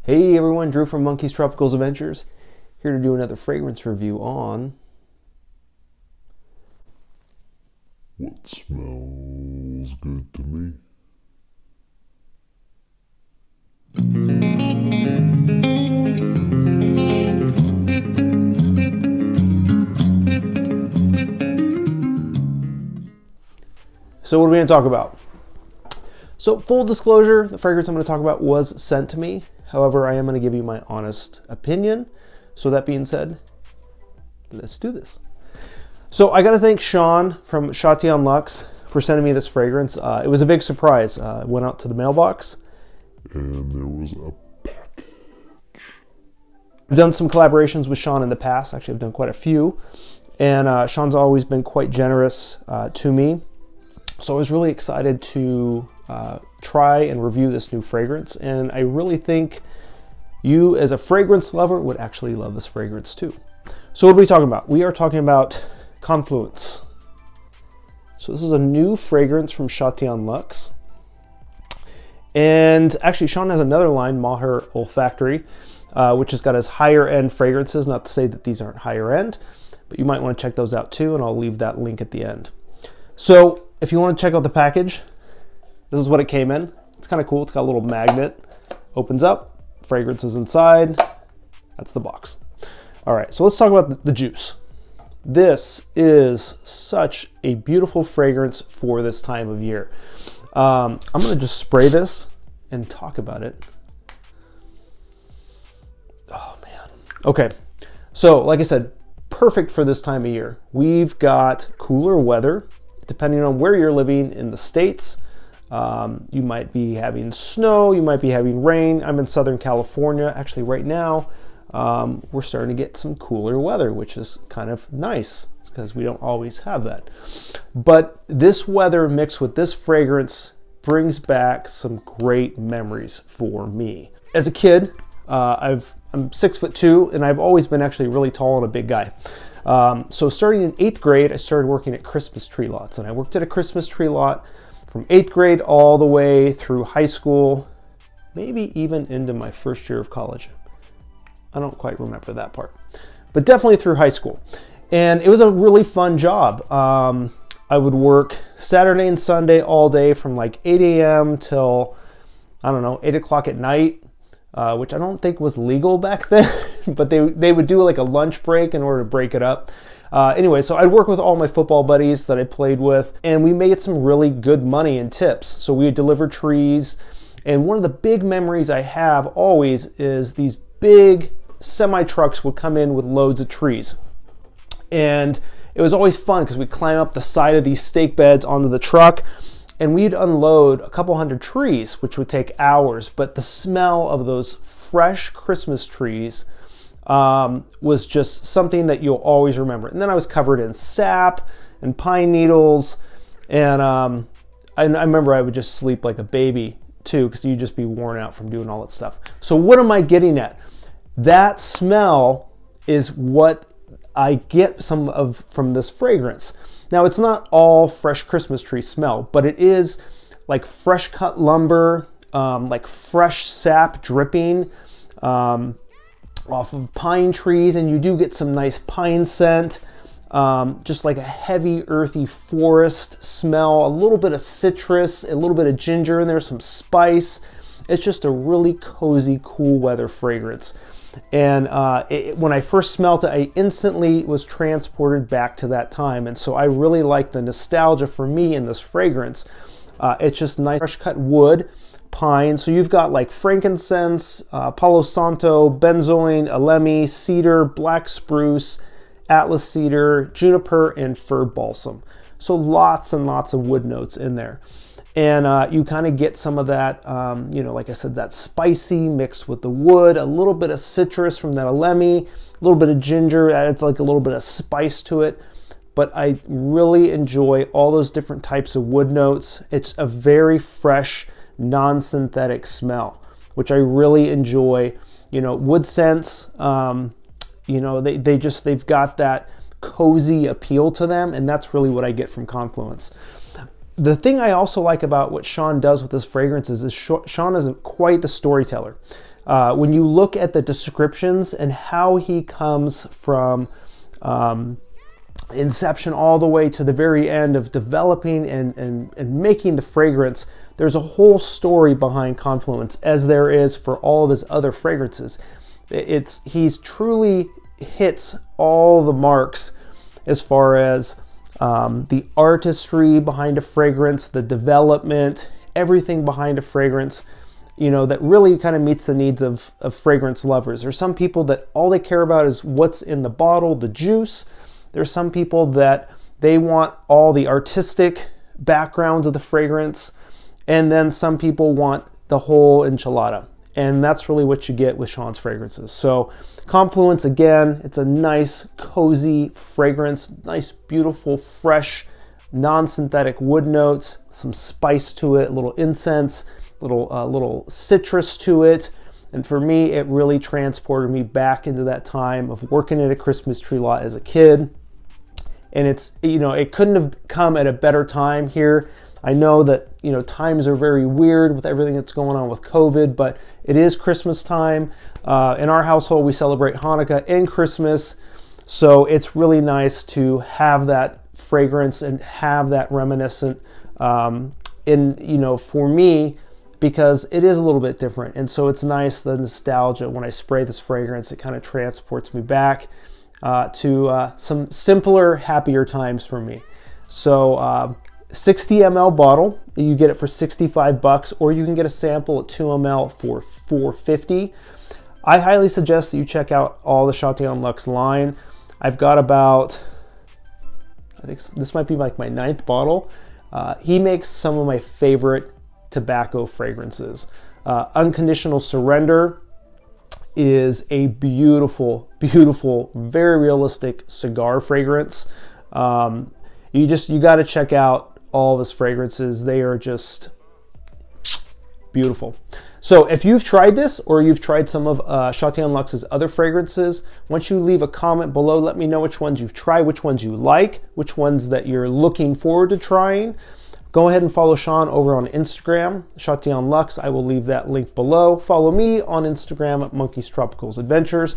Hey everyone, Drew from Monkey's Tropical Adventures, here to do another fragrance review on What smells good to me? So what are we going to talk about? So full disclosure, the fragrance I'm going to talk about was sent to me. However, I am going to give you my honest opinion. So that being said, let's do this. So I got to thank Sean from Chatillon Lux for sending me this fragrance. It was a big surprise. It went out to the mailbox. And there was a package. I've done some collaborations with Sean in the past. Actually, I've done quite a few. And Sean's always been quite generous to me. So I was really excited to try and review this new fragrance, and I really think you as a fragrance lover would actually love this fragrance too. So what are we talking about? We are talking about Confluence. So this is a new fragrance from Chatillon Lux. And actually Sean has another line, Maher Olfactory, which has got his higher end fragrances. Not to say that these aren't higher end, but you might want to check those out too, and I'll leave that link at the end. So if you want to check out the package, this is what it came in. It's kind of cool. It's got a little magnet. Opens up, fragrance is inside. That's the box. All right, so let's talk about the juice. This is such a beautiful fragrance for this time of year. I'm going to just spray this and talk about it. Oh, man. Okay, so like I said, perfect for this time of year. We've got cooler weather. Depending on where you're living in the States, you might be having snow, you might be having rain. I'm in Southern California. Actually, right now, we're starting to get some cooler weather, which is kind of nice because we don't always have that. But this weather mixed with this fragrance brings back some great memories for me. As a kid, I'm 6'2", and I've always been actually really tall and a big guy. So starting in 8th grade, I started working at Christmas tree lots, and I worked at a Christmas tree lot from 8th grade all the way through high school, maybe even into my first year of college. I don't quite remember that part, but definitely through high school. And it was a really fun job. I would work Saturday and Sunday all day from like 8 a.m. till, I don't know, 8 o'clock at night. Which I don't think was legal back then, but they would do like a lunch break in order to break it up. Anyway, so I'd work with all my football buddies that I played with, and we made some really good money in tips. So we would deliver trees, and one of the big memories I have always is these big semi-trucks would come in with loads of trees. And it was always fun because we'd climb up the side of these stake beds onto the truck, and we'd unload a couple hundred trees, which would take hours. But the smell of those fresh Christmas trees was just something that you'll always remember. And then I was covered in sap and pine needles. And I remember I would just sleep like a baby too, because you'd just be worn out from doing all that stuff. So what am I getting at? That smell is what I get some of from this fragrance. Now, it's not all fresh Christmas tree smell, but it is like fresh cut lumber, like fresh sap dripping off of pine trees, and you do get some nice pine scent, just like a heavy, earthy forest smell, a little bit of citrus, a little bit of ginger in there, some spice. It's just a really cozy, cool weather fragrance. And when I first smelled it, I instantly was transported back to that time. And so I really like the nostalgia for me in this fragrance. It's just nice, fresh cut wood, pine. So you've got like frankincense, Palo Santo, benzoin, elemi, cedar, black spruce, atlas cedar, juniper, and fir balsam. So lots and lots of wood notes in there. And you kind of get some of that, like I said, that spicy mixed with the wood, a little bit of citrus from that elemi, a little bit of ginger, adds like a little bit of spice to it. But I really enjoy all those different types of wood notes. It's a very fresh, non-synthetic smell, which I really enjoy. Wood scents, they've got that cozy appeal to them, and that's really what I get from Confluence. The thing I also like about what Sean does with this fragrance is Sean is quite the storyteller. when you look at the descriptions and how he comes from inception all the way to the very end of developing and making the fragrance, there's a whole story behind Confluence, as there is for all of his other fragrances. He's truly hits all the marks as far as the artistry behind a fragrance, the development, everything behind a fragrance, you know, that really kind of meets the needs of fragrance lovers. There's some people that all they care about is what's in the bottle, the juice. There's some people that they want all the artistic background of the fragrance. And then some people want the whole enchilada. And that's really what you get with Sean's fragrances. So Confluence, again, it's a nice, cozy fragrance, nice, beautiful, fresh, non-synthetic wood notes, some spice to it, a little incense, little citrus to it. And for me, it really transported me back into that time of working at a Christmas tree lot as a kid. And it's, you know, it couldn't have come at a better time here. I know that, you know, times are very weird with everything that's going on with COVID, but it is Christmas time. In our household, we celebrate Hanukkah and Christmas. So it's really nice to have that fragrance and have that reminiscent in, you know, for me, because it is a little bit different. And so it's nice, the nostalgia, when I spray this fragrance, it kind of transports me back to some simpler, happier times for me. So 60 ml bottle, you get it for $65, or you can get a sample at 2 ml for $4.50. I highly suggest that you check out all the Chatillon Lux line. I've got about, I think this might be like my 9th bottle. He makes some of my favorite tobacco fragrances. Unconditional Surrender is a beautiful, beautiful, very realistic cigar fragrance. You got to check out all of his fragrances. They are just beautiful. So if you've tried this, or you've tried some of Chatillon Lux's other fragrances, once you leave a comment below, let me know which ones you've tried, which ones you like, which ones that you're looking forward to trying. Go ahead and follow Sean over on Instagram, Chatillon Lux. I will leave that link below. Follow me on Instagram at Monkeys Tropicals Adventures,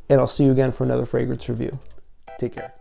and I'll see you again for another fragrance review. Take care.